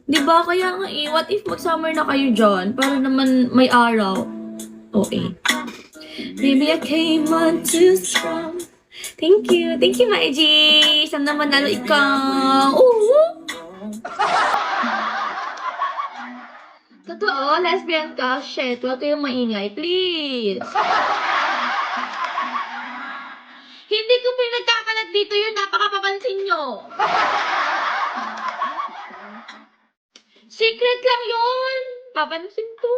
Di ba? Kaya nga eh, what if mag-summer na kayo dyan? Para naman may araw. Okay. Maybe I came on too strong. Thank you. Thank you, my G. Sana manalo ikaw. Ooh. Totoo, lesbian ka. Shit, huwag kayong maingay. Please. Hindi ko pinagkakalat dito yun. Napakapapansin nyo. Secret lang yun. Papansin to.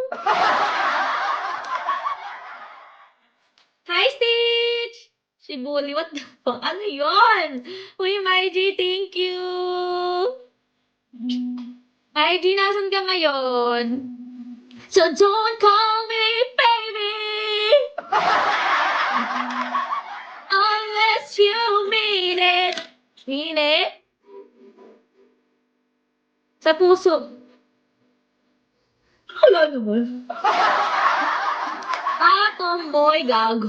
Hi, Stitch! Si Bully, what the fuck? Ano yun? Uy, Maiji, thank you! Maiji, nasan ka ngayon? So don't call me baby unless you mean it. Mean it? Sa puso. Wala naman. Ah, tomboy, gago.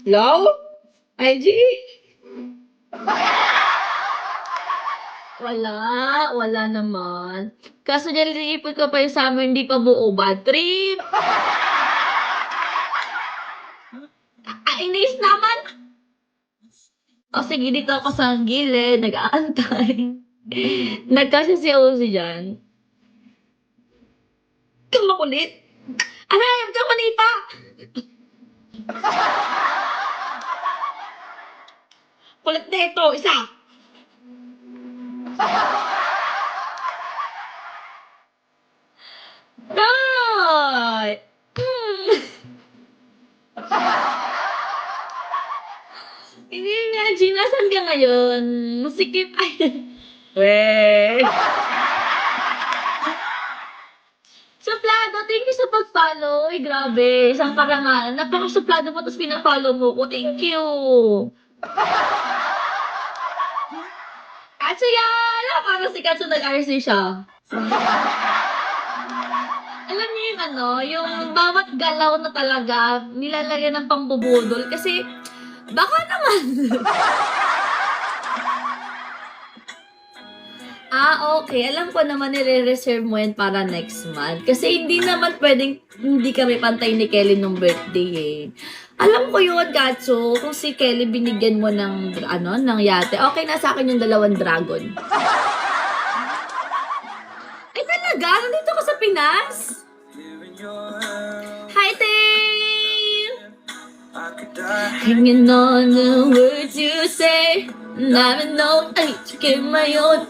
Hello? IG? Wala naman. Kaso dyan ipon ko pa yung summer, hindi pa buo. Bad trip! Inis naman! O sige, dito ako sa gilid, nag-aantay. Nagkasya si Ozzy dyan. Kang makulit! Aray, ang kang manita! Kulit na ito, isa! Right! Hindi nga, Gina, saan ka ngayon? Musikip ay... Weh! Suplado, thank you sa pag-follow. Ay, grabe. Isang parangalan. Napaka-suplado mo, tapos pinafollow mo ko. Thank you. Katsu yan! Parang si Katsu nag-RC siya. Alam niyo yung ano, yung bawat galaw na talaga, nilalagyan ng pambubudol. Kasi, baka naman. Okay. Alam ko naman nire-reserve mo yan para next month. Kasi hindi naman pwedeng hindi kami pantay ni Kelly nung birthday eh. Alam ko yun, Gatso. Kung si Kelly binigyan mo ng, ng yate, okay na sa akin yung 2 dragon. Ay talaga? Nandito ka sa Pinas? Hi, Tail! Hanging on the words you say. Never know, ay, chikin my own.